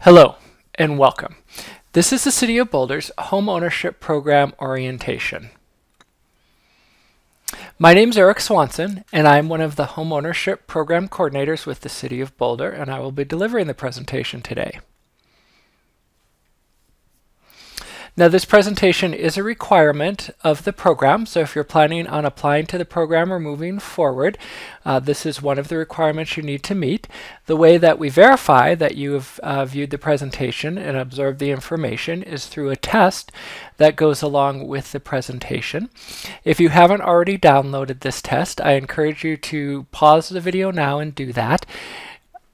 Hello and welcome. This is the City of Boulder's Homeownership Program Orientation. My name is Eric Swanson and I'm one of the Homeownership Program Coordinators with the City of Boulder, and I will be delivering the presentation today. Now, this presentation is a requirement of the program, so if you're planning on applying to the program or moving forward, this is one of the requirements you need to meet. The way that we verify that you have viewed the presentation and absorbed the information is through a test that goes along with the presentation. If you haven't already downloaded this test, I encourage you to pause the video now and do that.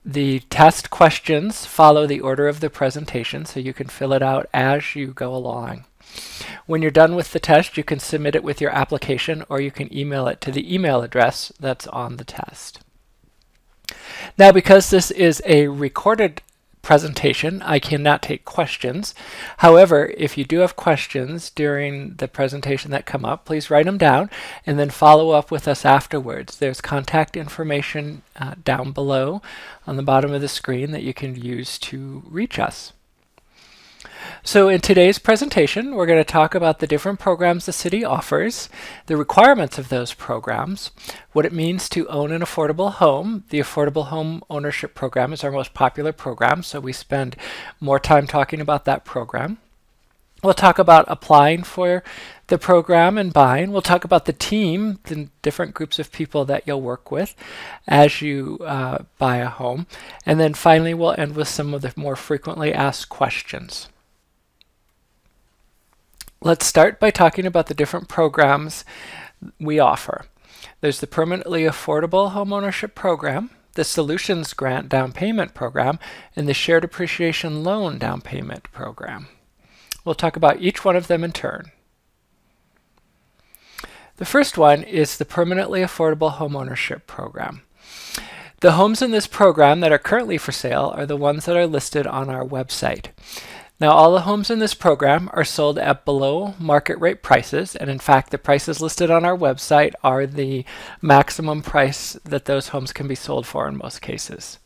The test questions follow the order of the presentation, so you can fill it out as you go along. When you're done with the test, you can submit it with your application, or you can email it to the email address that's on the test. Now, because this is a recorded presentation, I cannot take questions. However, if you do have questions during the presentation that come up, please write them down and then follow up with us afterwards. There's contact information down below on the bottom of the screen that you can use to reach us. So in today's presentation, we're going to talk about the different programs the city offers, the requirements of those programs, what it means to own an affordable home. The Affordable Home Ownership Program is our most popular program, so we spend more time talking about that program. We'll talk about applying for the program and buying. We'll talk about the team, the different groups of people that you'll work with as you buy a home. And then finally, we'll end with some of the more frequently asked questions. Let's start by talking about the different programs we offer. There's the Permanently Affordable Homeownership Program, the Solutions Grant Down Payment Program, and the Shared Appreciation Loan Down Payment Program. We'll talk about each one of them in turn. The first one is the Permanently Affordable Homeownership Program. The homes in this program that are currently for sale are the ones that are listed on our website. Now, all the homes in this program are sold at below market rate prices, and in fact, the prices listed on our website are the maximum price that those homes can be sold for in most cases.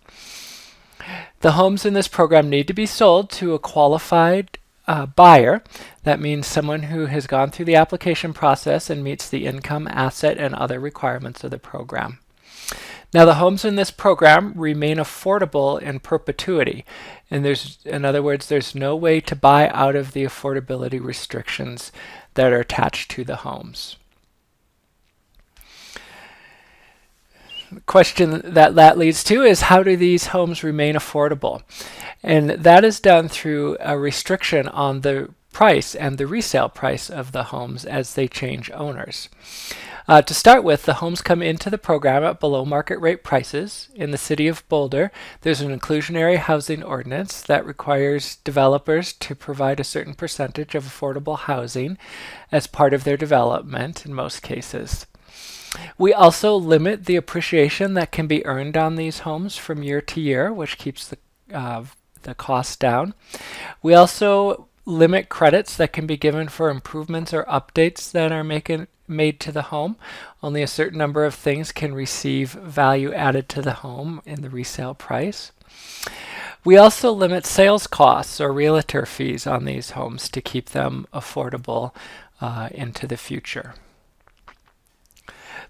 The homes in this program need to be sold to a qualified buyer. That means someone who has gone through the application process and meets the income, asset, and other requirements of the program. Now, the homes in this program remain affordable in perpetuity, and in other words, there's no way to buy out of the affordability restrictions that are attached to the homes. The question that leads to is, how do these homes remain affordable? And that is done through a restriction on the price and the resale price of the homes as they change owners. To start with, the homes come into the program at below market rate prices. In the City of Boulder, there's an inclusionary housing ordinance that requires developers to provide a certain percentage of affordable housing as part of their development in most cases. We also limit the appreciation that can be earned on these homes from year to year, which keeps the cost down. We also limit credits that can be given for improvements or updates that are made to the home. Only a certain number of things can receive value added to the home in the resale price. We also limit sales costs or realtor fees on these homes to keep them affordable into the future.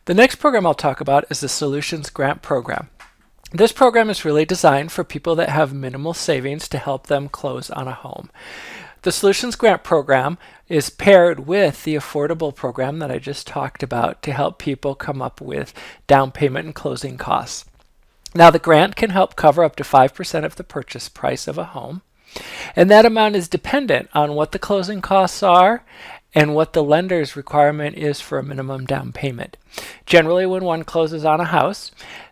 The next program I'll talk about is the Solutions Grant Program. This program is really designed for people that have minimal savings to help them close on a home. The Solutions Grant Program is paired with the Affordable Program that I just talked about to help people come up with down payment and closing costs. Now, the grant can help cover up to 5% of the purchase price of a home, and that amount is dependent on what the closing costs are and what the lender's requirement is for a minimum down payment. Generally, when one closes on a house,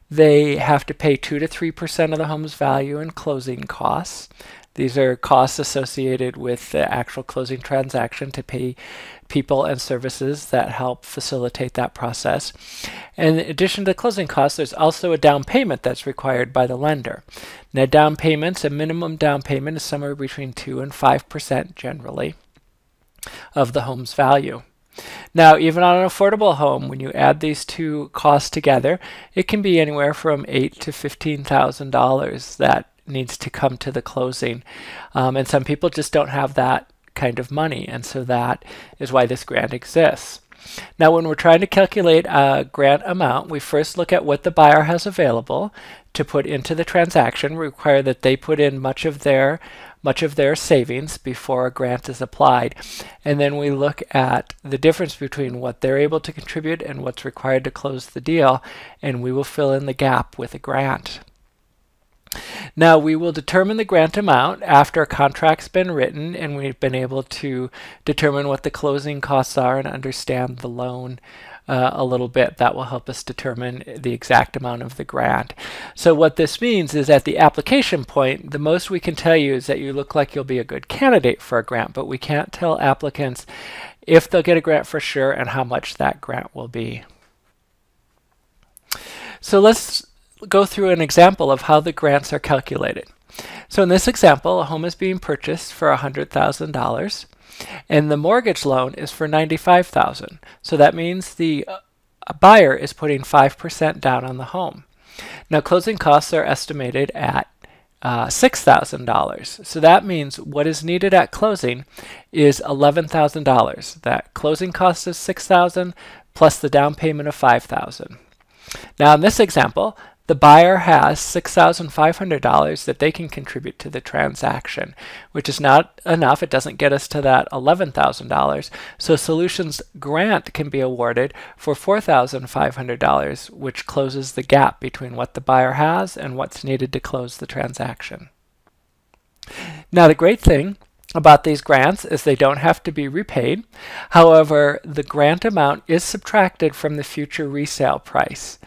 they have to pay 2 to 3% of the home's value in closing costs. These are costs associated with the actual closing transaction to pay people and services that help facilitate that process. In addition to closing costs, there's also a down payment that's required by the lender. Now, down payments, a minimum down payment is somewhere between 2 and 5% generally of the home's value. Now, even on an affordable home, when you add these two costs together, it can be anywhere from $8,000 to $15,000 that needs to come to the closing. And some people just don't have that kind of money, and so that is why this grant exists. Now, when we're trying to calculate a grant amount, we first look at what the buyer has available to put into the transaction. We require that they put in much of their savings before a grant is applied. And then we look at the difference between what they're able to contribute and what's required to close the deal, and we will fill in the gap with a grant. Now, we will determine the grant amount after a contract's been written and we've been able to determine what the closing costs are and understand the loan a little bit. That will help us determine the exact amount of the grant. So what this means is at the application point, the most we can tell you is that you look like you'll be a good candidate for a grant, but we can't tell applicants if they'll get a grant for sure and how much that grant will be. So let's go through an example of how the grants are calculated. So in this example, a home is being purchased for $100,000 and the mortgage loan is for $95,000. So that means the buyer is putting 5% down on the home. Now, closing costs are estimated at $6,000. So that means what is needed at closing is $11,000. That closing cost is $6,000 plus the down payment of $5,000. Now, in this example, the buyer has $6,500 that they can contribute to the transaction, which is not enough. It doesn't get us to that $11,000. So Solutions grant can be awarded for $4,500, which closes the gap between what the buyer has and what's needed to close the transaction. Now, the great thing about these grants is they don't have to be repaid. However, the grant amount is subtracted from the future resale price.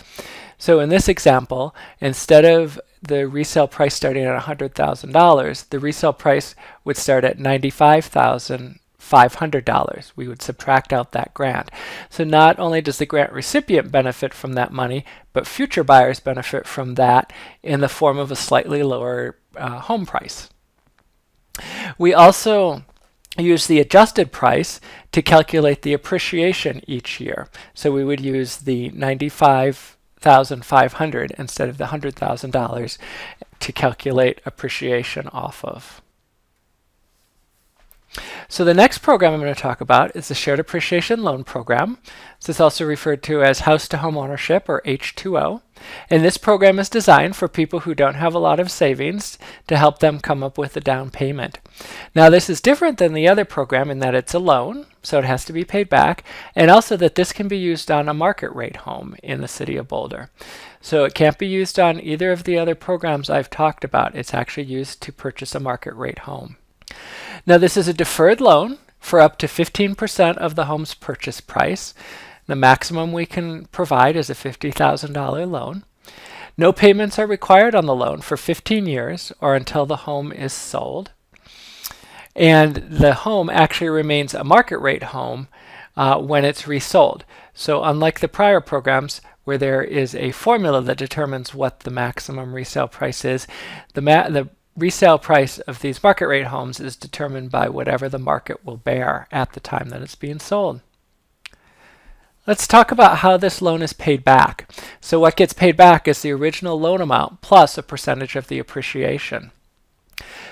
So in this example, instead of the resale price starting at $100,000, the resale price would start at $95,500. We would subtract out that grant. So not only does the grant recipient benefit from that money, but future buyers benefit from that in the form of a slightly lower home price. We also use the adjusted price to calculate the appreciation each year. So we would use the $95,500 instead of the $100,000 to calculate appreciation off of. So the next program I'm going to talk about is the Shared Appreciation Loan Program. This is also referred to as House to Home Ownership, or H2O. And this program is designed for people who don't have a lot of savings to help them come up with a down payment. Now, this is different than the other program in that it's a loan, so it has to be paid back, and also that this can be used on a market rate home in the city of Boulder. So it can't be used on either of the other programs I've talked about. It's actually used to purchase a market rate home. Now, this is a deferred loan for up to 15% of the home's purchase price. The maximum we can provide is a $50,000 loan. No payments are required on the loan for 15 years or until the home is sold. And the home actually remains a market rate home when it's resold. So unlike the prior programs where there is a formula that determines what the maximum resale price is, the resale price of these market rate homes is determined by whatever the market will bear at the time that it's being sold. Let's talk about how this loan is paid back. So what gets paid back is the original loan amount plus a percentage of the appreciation.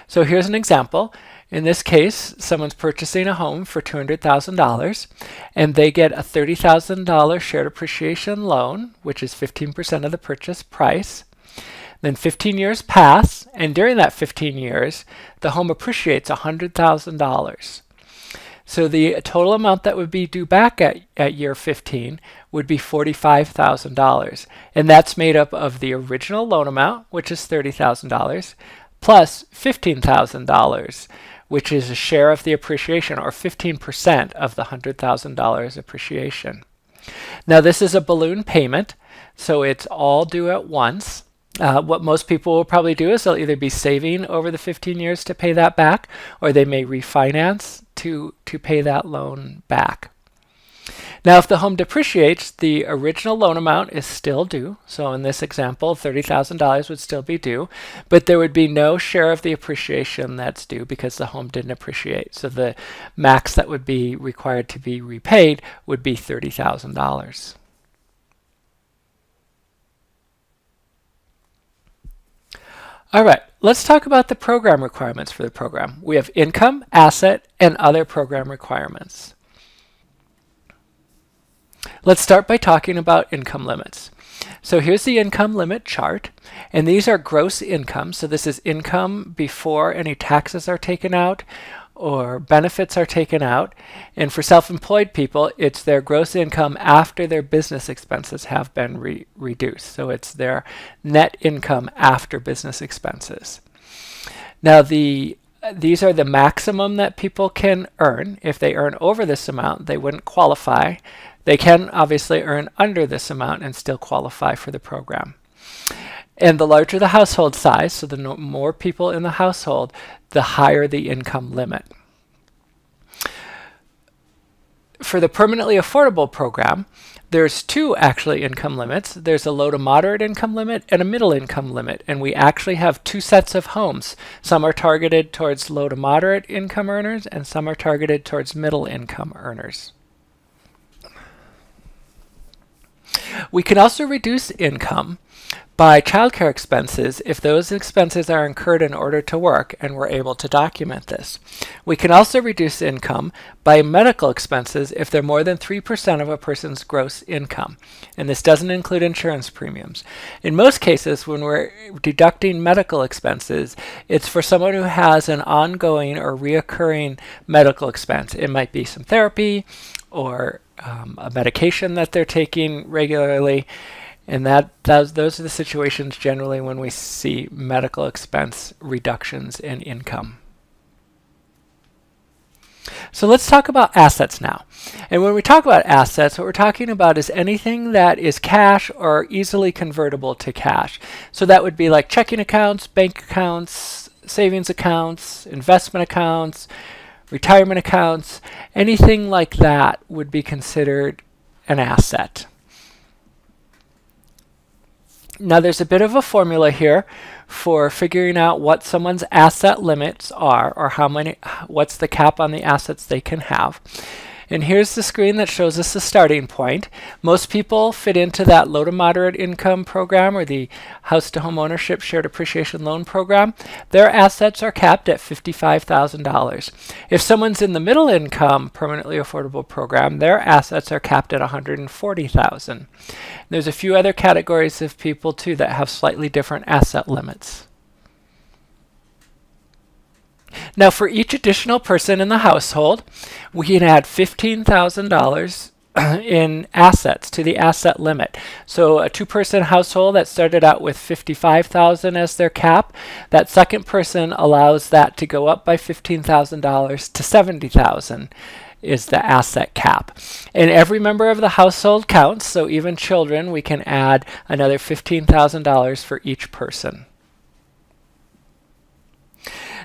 So here's an example. In this case, someone's purchasing a home for $200,000 and they get a $30,000 shared appreciation loan, which is 15% of the purchase price. Then 15 years pass, and during that 15 years, the home appreciates $100,000. So the total amount that would be due back at year 15 would be $45,000. And that's made up of the original loan amount, which is $30,000, plus $15,000, which is a share of the appreciation, or 15% of the $100,000 appreciation. Now, this is a balloon payment, so it's all due at once. What most people will probably do is they'll either be saving over the 15 years to pay that back, or they may refinance to pay that loan back. Now, if the home depreciates, the original loan amount is still due. So in this example, $30,000 would still be due, but there would be no share of the appreciation that's due because the home didn't appreciate. So the max that would be required to be repaid would be $30,000. All right, let's talk about the program requirements for the program. We have income, asset, and other program requirements. Let's start by talking about income limits. So here's the income limit chart, and these are gross income. So this is income before any taxes are taken out or benefits are taken out. And for self-employed people, it's their gross income after their business expenses have been reduced. So it's their net income after business expenses. Now these are the maximum that people can earn. If they earn over this amount, they wouldn't qualify. They can obviously earn under this amount and still qualify for the program. And the larger the household size, so the more people in the household, the higher the income limit. For the permanently affordable program, there's two actually income limits. There's a low to moderate income limit and a middle income limit, and we actually have two sets of homes. Some are targeted towards low to moderate income earners and some are targeted towards middle income earners. We can also reduce income by childcare expenses if those expenses are incurred in order to work and we're able to document this. We can also reduce income by medical expenses if they're more than 3% of a person's gross income. And this doesn't include insurance premiums. In most cases, when we're deducting medical expenses, it's for someone who has an ongoing or reoccurring medical expense. It might be some therapy or a medication that they're taking regularly. And those are the situations generally when we see medical expense reductions in income. So let's talk about assets now. And when we talk about assets, what we're talking about is anything that is cash or easily convertible to cash. So that would be like checking accounts, bank accounts, savings accounts, investment accounts, retirement accounts. Anything like that would be considered an asset. Now there's a bit of a formula here for figuring out what someone's asset limits are, or what's the cap on the assets they can have. And here's the screen that shows us the starting point. Most people fit into that low to moderate income program or the house to home ownership shared appreciation loan program. Their assets are capped at $55,000. If someone's in the middle income permanently affordable program, their assets are capped at $140,000. There's a few other categories of people too that have slightly different asset limits. Now for each additional person in the household, we can add $15,000 in assets to the asset limit. So a two-person household that started out with $55,000 as their cap, that second person allows that to go up by $15,000 to $70,000 is the asset cap. And every member of the household counts, so even children, we can add another $15,000 for each person.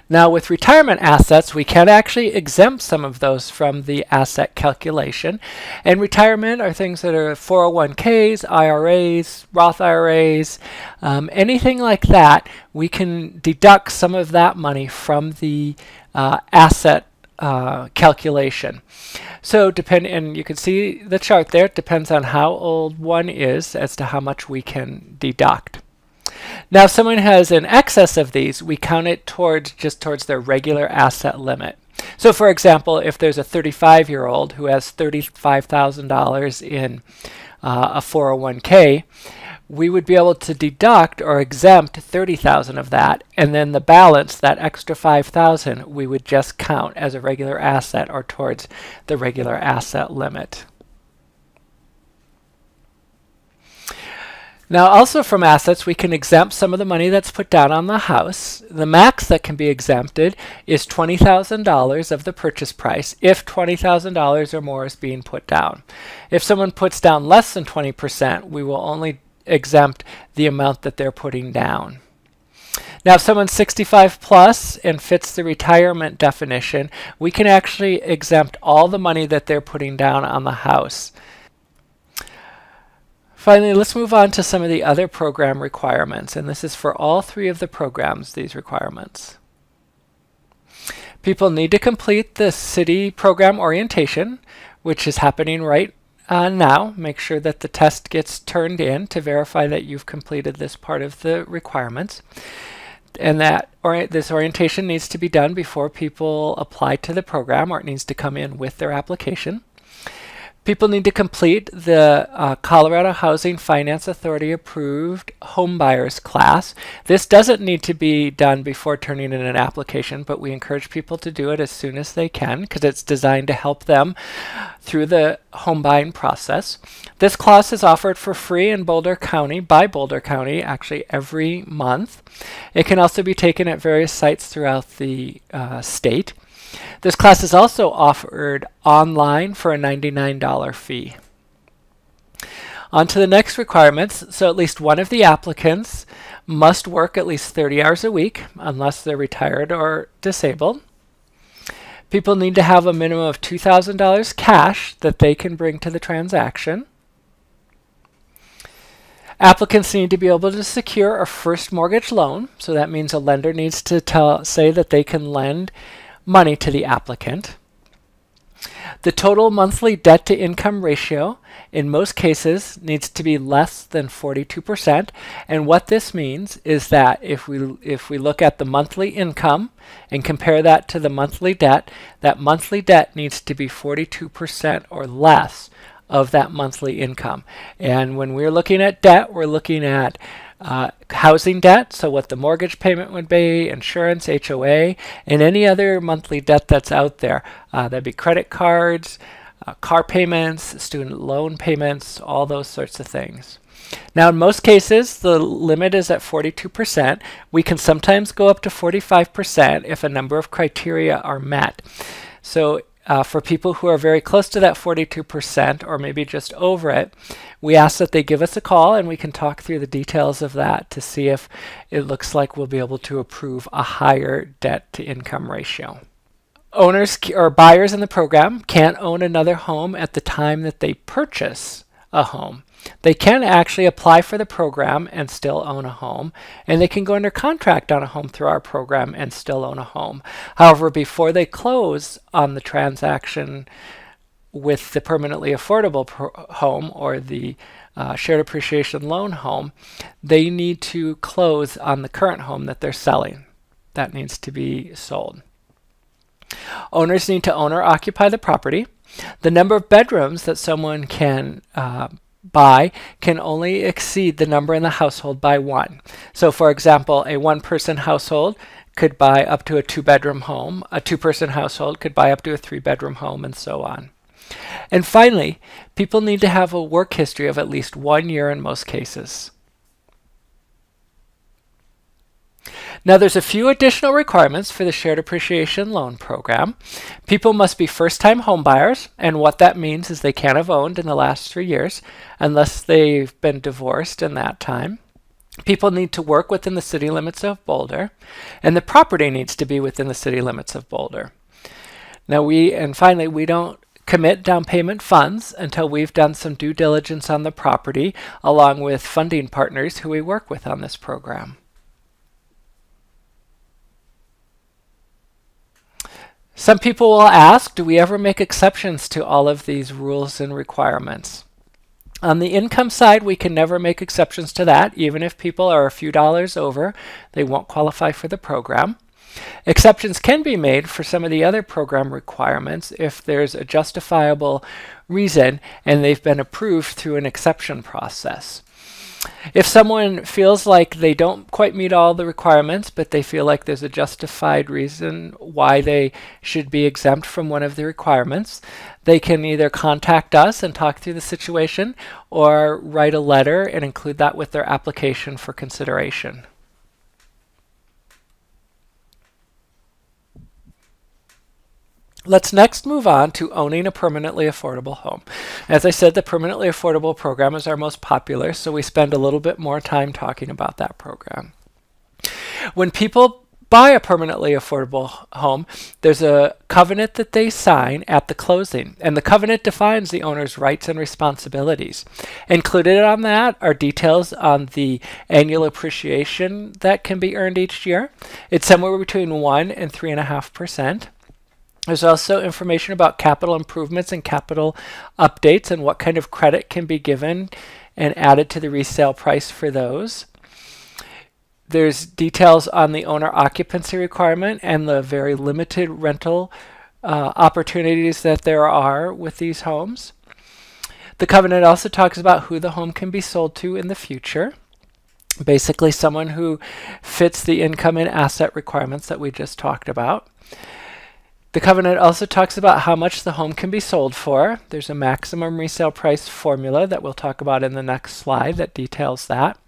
Now with retirement assets, we can actually exempt some of those from the asset calculation. And retirement are things that are 401ks, IRAs, Roth IRAs, anything like that. We can deduct some of that money from the asset calculation. So and you can see the chart there, it depends on how old one is as to how much we can deduct. Now if someone has an excess of these, we count it just towards their regular asset limit. So for example, if there's a 35-year-old who has $35,000 in a 401k, we would be able to deduct or exempt 30,000 of that, and then the balance, that extra 5,000, we would just count as a regular asset or towards the regular asset limit. Now also from assets, we can exempt some of the money that's put down on the house. The max that can be exempted is $20,000 of the purchase price if $20,000 or more is being put down. If someone puts down less than 20%, we will only exempt the amount that they're putting down. Now if someone's 65 plus and fits the retirement definition, we can actually exempt all the money that they're putting down on the house. Finally, let's move on to some of the other program requirements, and this is for all three of the programs, these requirements. People need to complete the city program orientation, which is happening right now. Make sure that the test gets turned in to verify that you've completed this part of the requirements. and that this orientation needs to be done before people apply to the program, or it needs to come in with their application. People need to complete the Colorado Housing Finance Authority approved home buyers class. This doesn't need to be done before turning in an application, but we encourage people to do it as soon as they can because it's designed to help them through the home buying process. This class is offered for free in Boulder County, by Boulder County, actually every month. It can also be taken at various sites throughout the state. This class is also offered online for a $99 fee. On to the next requirements. So at least one of the applicants must work at least 30 hours a week unless they're retired or disabled. People need to have a minimum of $2,000 cash that they can bring to the transaction. Applicants need to be able to secure a first mortgage loan. So that means a lender needs to say that they can lend money to the applicant. The total monthly debt to income ratio in most cases needs to be less than 42%, and what this means is that if we look at the monthly income and compare that to the monthly debt, that monthly debt needs to be 42% or less of that monthly income. And when we're looking at debt, we're looking at housing debt, so what the mortgage payment would be, insurance, HOA, and any other monthly debt that's out there. That'd be credit cards, car payments, student loan payments, all those sorts of things. Now, in most cases, the limit is at 42%. We can sometimes go up to 45% if a number of criteria are met. So for people who are very close to that 42% or maybe just over it, we ask that they give us a call and we can talk through the details of that to see if it looks like we'll be able to approve a higher debt to income ratio. Owners or buyers in the program can't own another home at the time that they purchase a home. They can actually apply for the program and still own a home, and they can go under contract on a home through our program and still own a home. However, before they close on the transaction with the permanently affordable home or the shared appreciation loan home, they need to close on the current home that they're selling. That needs to be sold. Owners need to own or occupy the property. The number of bedrooms that someone can buy can only exceed the number in the household by one. So for example, a one-person household could buy up to a two-bedroom home. A two-person household could buy up to a three-bedroom home, and so on. And finally, people need to have a work history of at least 1 year in most cases. Now there's a few additional requirements for the Shared Appreciation Loan Program. People must be first-time home buyers, and what that means is they can't have owned in the last 3 years unless they've been divorced in that time. People need to work within the city limits of Boulder, and the property needs to be within the city limits of Boulder. Now finally, we don't commit down payment funds until we've done some due diligence on the property along with funding partners who we work with on this program. Some people will ask, do we ever make exceptions to all of these rules and requirements? On the income side, we can never make exceptions to that. Even if people are a few dollars over, they won't qualify for the program. Exceptions can be made for some of the other program requirements if there's a justifiable reason and they've been approved through an exception process. If someone feels like they don't quite meet all the requirements, but they feel like there's a justified reason why they should be exempt from one of the requirements, they can either contact us and talk through the situation or write a letter and include that with their application for consideration. Let's next move on to owning a permanently affordable home. As I said, the permanently affordable program is our most popular, so we spend a little bit more time talking about that program. When people buy a permanently affordable home, there's a covenant that they sign at the closing, and the covenant defines the owner's rights and responsibilities. Included on that are details on the annual appreciation that can be earned each year. It's somewhere between 1% and 3.5%. There's also information about capital improvements and capital updates and what kind of credit can be given and added to the resale price for those. There's details on the owner occupancy requirement and the very limited rental opportunities that there are with these homes. The covenant also talks about who the home can be sold to in the future. Basically, someone who fits the income and asset requirements that we just talked about. The covenant also talks about how much the home can be sold for. There's a maximum resale price formula that we'll talk about in the next slide that details that.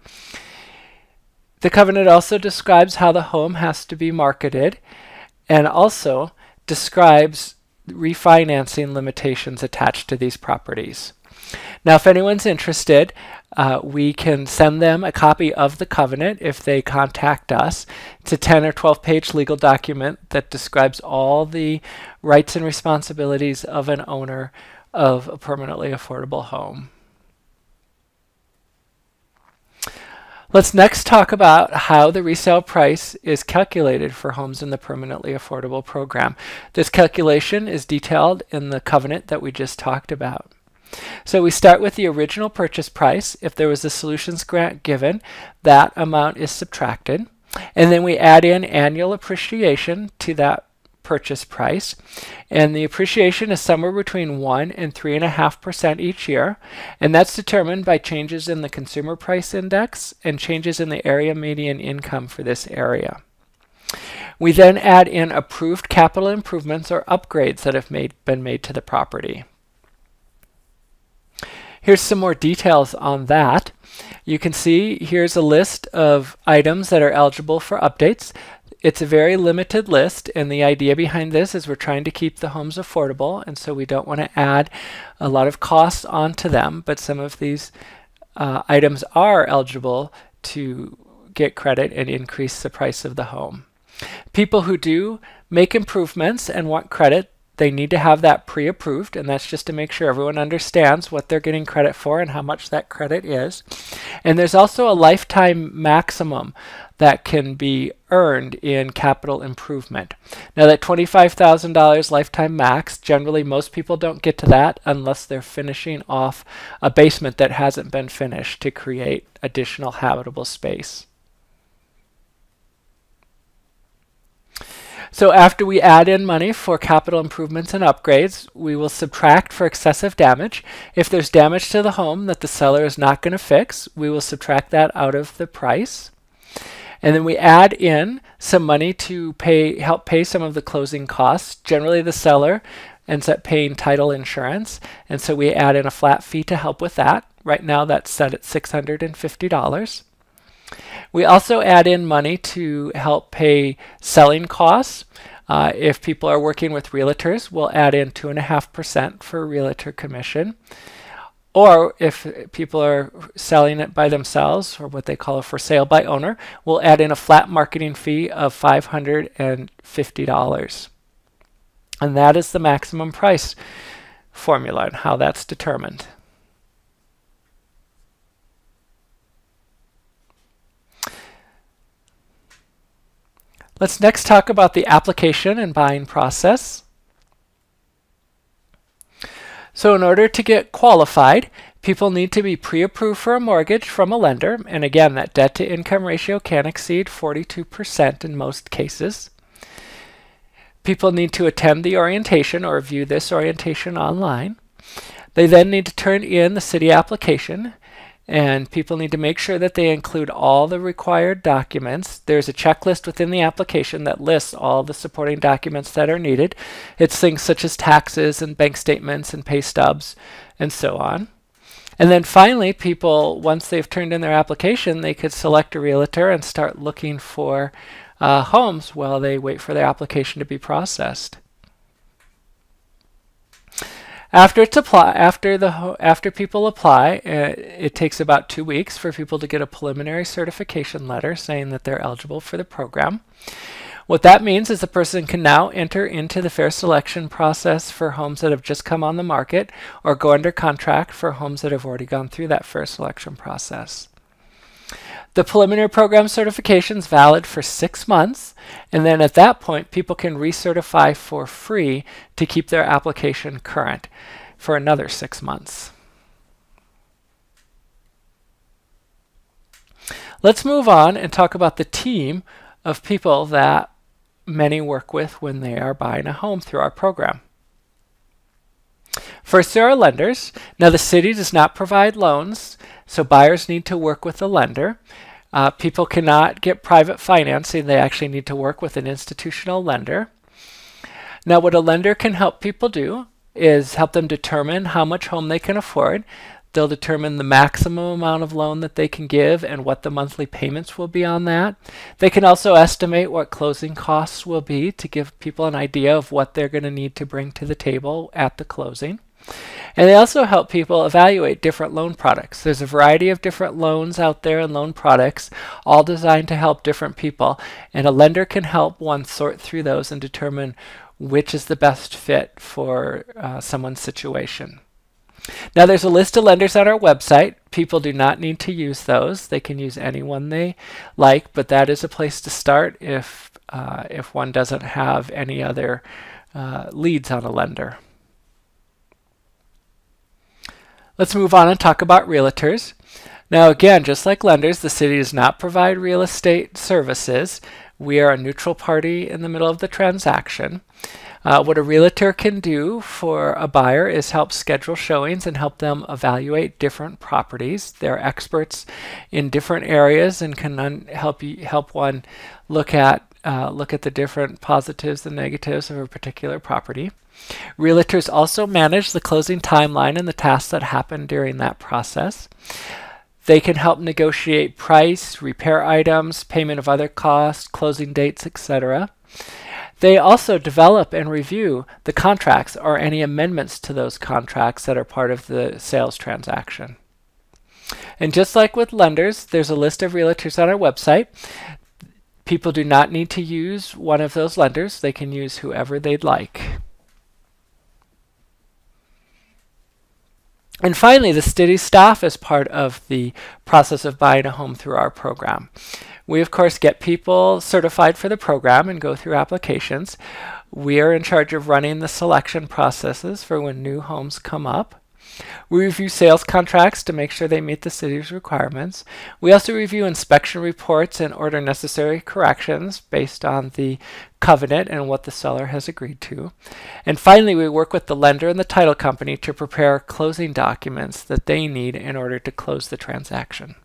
The covenant also describes how the home has to be marketed and also describes refinancing limitations attached to these properties. Now, if anyone's interested, we can send them a copy of the covenant if they contact us. It's a 10 or 12-page legal document that describes all the rights and responsibilities of an owner of a permanently affordable home. Let's next talk about how the resale price is calculated for homes in the permanently affordable program. This calculation is detailed in the covenant that we just talked about. So we start with the original purchase price. If there was a solutions grant given, that amount is subtracted. And then we add in annual appreciation to that purchase price. And the appreciation is somewhere between 1 and 3.5% each year. And that's determined by changes in the consumer price index and changes in the area median income for this area. We then add in approved capital improvements or upgrades that have been made to the property. Here's some more details on that. You can see here's a list of items that are eligible for updates. It's a very limited list, and the idea behind this is we're trying to keep the homes affordable, and so we don't want to add a lot of costs onto them, but some of these items are eligible to get credit and increase the price of the home. People who do make improvements and want credit, they need to have that pre-approved, and that's just to make sure everyone understands what they're getting credit for and how much that credit is. And there's also a lifetime maximum that can be earned in capital improvement. Now that $25,000 lifetime max, generally most people don't get to that unless they're finishing off a basement that hasn't been finished to create additional habitable space. So after we add in money for capital improvements and upgrades, we will subtract for excessive damage. If there's damage to the home that the seller is not going to fix, we will subtract that out of the price. And then we add in some money to help pay some of the closing costs. Generally, the seller ends up paying title insurance, and so we add in a flat fee to help with that. Right now, that's set at $650. We also add in money to help pay selling costs. If people are working with realtors, we'll add in 2.5% for realtor commission. Or if people are selling it by themselves, or what they call a for sale by owner, we'll add in a flat marketing fee of $550. And that is the maximum price formula and how that's determined. Let's next talk about the application and buying process. So in order to get qualified, people need to be pre-approved for a mortgage from a lender. And again, that debt to income ratio can exceed 42% in most cases. People need to attend the orientation or view this orientation online. They then need to turn in the city application. And people need to make sure that they include all the required documents. There's a checklist within the application that lists all the supporting documents that are needed. It's things such as taxes and bank statements and pay stubs and so on. And then finally, people, once they've turned in their application, they could select a realtor and start looking for homes while they wait for their application to be processed. After people apply, it takes about 2 weeks for people to get a preliminary certification letter saying that they're eligible for the program. What that means is the person can now enter into the fair selection process for homes that have just come on the market or go under contract for homes that have already gone through that fair selection process. The preliminary program certification is valid for 6 months, and then at that point, people can recertify for free to keep their application current for another 6 months. Let's move on and talk about the team of people that many work with when they are buying a home through our program. First, there are lenders. Now, the city does not provide loans, so buyers need to work with a lender. People cannot get private financing. They actually need to work with an institutional lender. Now, what a lender can help people do is help them determine how much home they can afford. They'll determine the maximum amount of loan that they can give and what the monthly payments will be on that. They can also estimate what closing costs will be to give people an idea of what they're going to need to bring to the table at the closing. And they also help people evaluate different loan products. There's a variety of different loans out there and loan products, all designed to help different people. And a lender can help one sort through those and determine which is the best fit for someone's situation. Now, there's a list of lenders on our website. People do not need to use those. They can use any one they like, but that is a place to start if one doesn't have any other leads on a lender. Let's move on and talk about realtors. Now, again, just like lenders, the city does not provide real estate services. We are a neutral party in the middle of the transaction. What a realtor can do for a buyer is help schedule showings and help them evaluate different properties. They're experts in different areas and can help one look at the different positives and negatives of a particular property. Realtors also manage the closing timeline and the tasks that happen during that process. They can help negotiate price, repair items, payment of other costs, closing dates, etc. They also develop and review the contracts or any amendments to those contracts that are part of the sales transaction. And just like with lenders, there's a list of realtors on our website. People do not need to use one of those lenders. They can use whoever they'd like. And finally, the city staff is part of the process of buying a home through our program. We, of course, get people certified for the program and go through applications. We are in charge of running the selection processes for when new homes come up. We review sales contracts to make sure they meet the city's requirements. We also review inspection reports and order necessary corrections based on the covenant and what the seller has agreed to. And finally, we work with the lender and the title company to prepare closing documents that they need in order to close the transaction.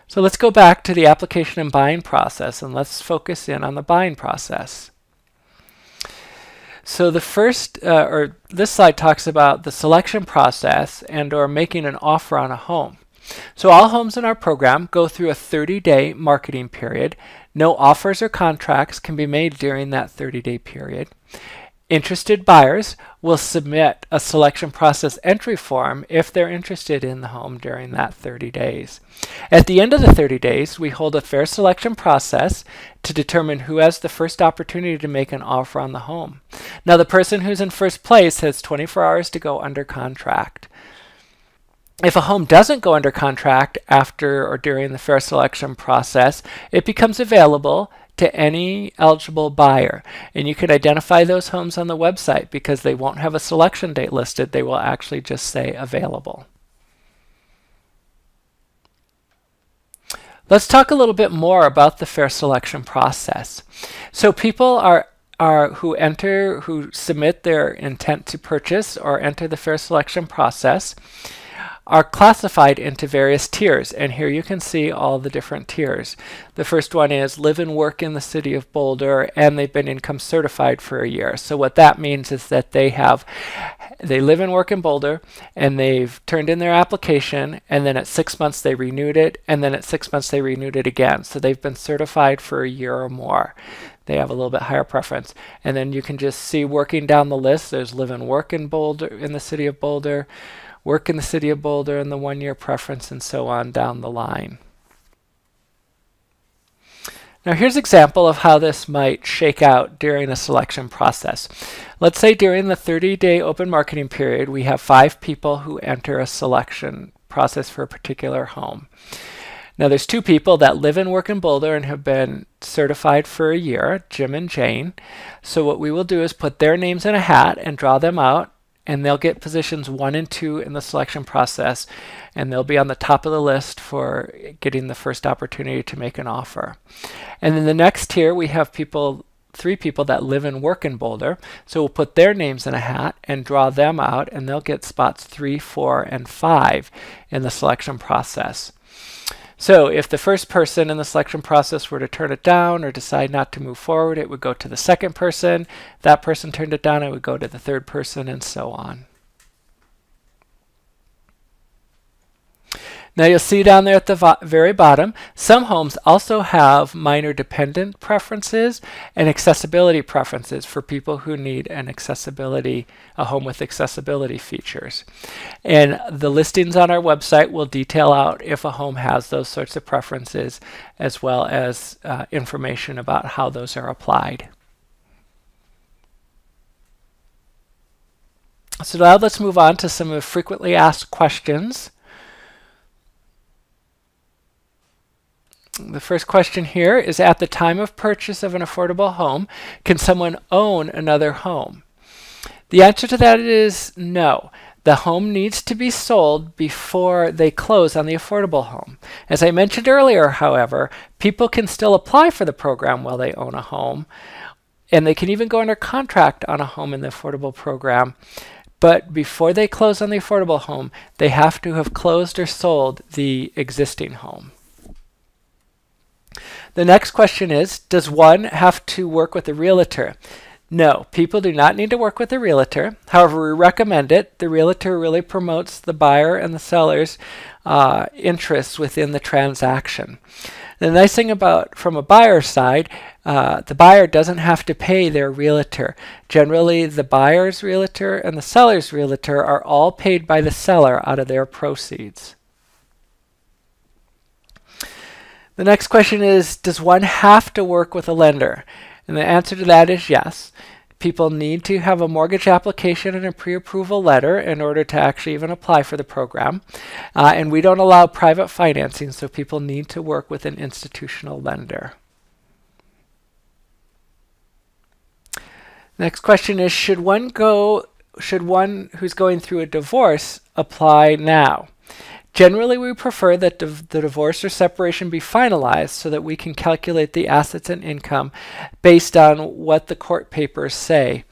So let's go back to the application and buying process, and let's focus in on the buying process. So the first, this slide talks about the selection process and or making an offer on a home. So all homes in our program go through a 30-day marketing period. No offers or contracts can be made during that 30-day period. Interested buyers will submit a selection process entry form if they're interested in the home during that 30 days. At the end of the 30 days, we hold a fair selection process to determine who has the first opportunity to make an offer on the home. Now, the person who's in first place has 24 hours to go under contract. If a home doesn't go under contract after or during the fair selection process, it becomes available to any eligible buyer. And you can identify those homes on the website because they won't have a selection date listed. They will actually just say available. Let's talk a little bit more about the fair selection process. So people who submit their intent to purchase or enter the fair selection process are classified into various tiers, and here you can see all the different tiers. The first one is live and work in the city of Boulder, and they've been income certified for a year. So what that means is that they live and work in Boulder, and they've turned in their application, and then at 6 months they renewed it, and then at 6 months they renewed it again. So they've been certified for a year or more. They have a little bit higher preference. And then you can just see working down the list, there's live and work in Boulder, in the city of Boulder, work in the city of Boulder, and the 1-year preference, and so on down the line. Now here's an example of how this might shake out during a selection process. Let's say during the 30-day open marketing period, we have 5 people who enter a selection process for a particular home. Now there's 2 people that live and work in Boulder and have been certified for a year, Jim and Jane. So what we will do is put their names in a hat and draw them out and they'll get positions 1 and 2 in the selection process, and they'll be on the top of the list for getting the first opportunity to make an offer. And then the next tier, we have 3 people that live and work in Boulder. So we'll put their names in a hat and draw them out, and they'll get spots 3, 4, and 5 in the selection process. So if the first person in the selection process were to turn it down or decide not to move forward, it would go to the second person. If that person turned it down, it would go to the third person, and so on. Now you'll see down there at the very bottom, some homes also have minor dependent preferences and accessibility preferences for people who need a home with accessibility features. And the listings on our website will detail out if a home has those sorts of preferences, as well as information about how those are applied. So now let's move on to some of the frequently asked questions. The first question here is, at the time of purchase of an affordable home, can someone own another home? The answer to that is no. The home needs to be sold before they close on the affordable home. As I mentioned earlier, however, people can still apply for the program while they own a home, and they can even go under contract on a home in the affordable program. But before they close on the affordable home, they have to have closed or sold the existing home. The next question is, does one have to work with a realtor? No, people do not need to work with a realtor. However, we recommend it. The realtor really promotes the buyer and the seller's interests within the transaction. The nice thing about, from a buyer's side, the buyer doesn't have to pay their realtor. Generally, the buyer's realtor and the seller's realtor are all paid by the seller out of their proceeds. The next question is, does one have to work with a lender? And the answer to that is yes. People need to have a mortgage application and a pre-approval letter in order to actually even apply for the program. And we don't allow private financing, so people need to work with an institutional lender. Next question is, should one who's going through a divorce apply now? Generally, we prefer that the divorce or separation be finalized so that we can calculate the assets and income based on what the court papers say.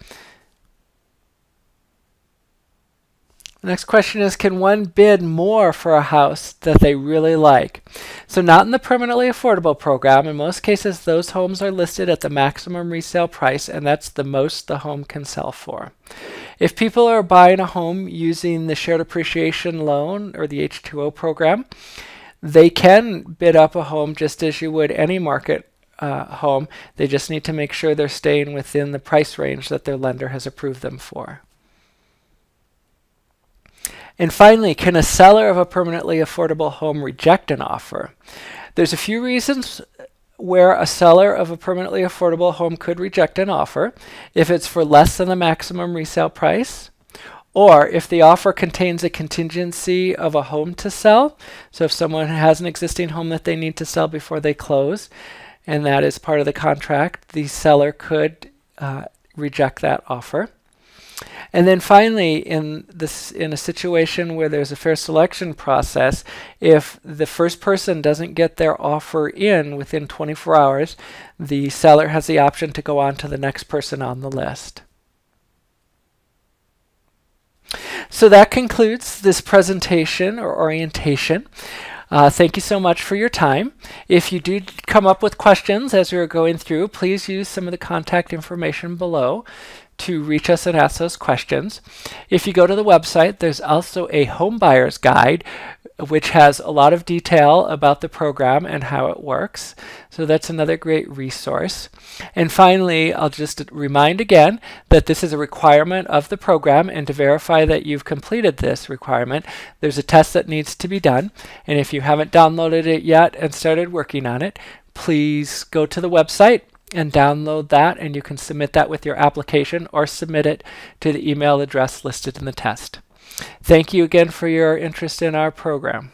The next question is, can one bid more for a house that they really like? So not in the permanently affordable program. In most cases, those homes are listed at the maximum resale price, and that's the most the home can sell for. If people are buying a home using the shared appreciation loan or the H2O program, they can bid up a home just as you would any market home. They just need to make sure they're staying within the price range that their lender has approved them for. And finally, can a seller of a permanently affordable home reject an offer? There's a few reasons where a seller of a permanently affordable home could reject an offer: if it's for less than the maximum resale price, or if the offer contains a contingency of a home to sell. So if someone has an existing home that they need to sell before they close, and that is part of the contract, the seller could reject that offer. And then finally, in a situation where there's a fair selection process, if the first person doesn't get their offer in within 24 hours, the seller has the option to go on to the next person on the list. So that concludes this presentation or orientation. Thank you so much for your time. If you do come up with questions as we are going through, please use some of the contact information below to reach us and ask those questions. If you go to the website, there's also a home buyer's guide, which has a lot of detail about the program and how it works. So that's another great resource. And finally, I'll just remind again that this is a requirement of the program, and to verify that you've completed this requirement, there's a test that needs to be done. And if you haven't downloaded it yet and started working on it, please go to the website and download that, and you can submit that with your application or submit it to the email address listed in the test. Thank you again for your interest in our program.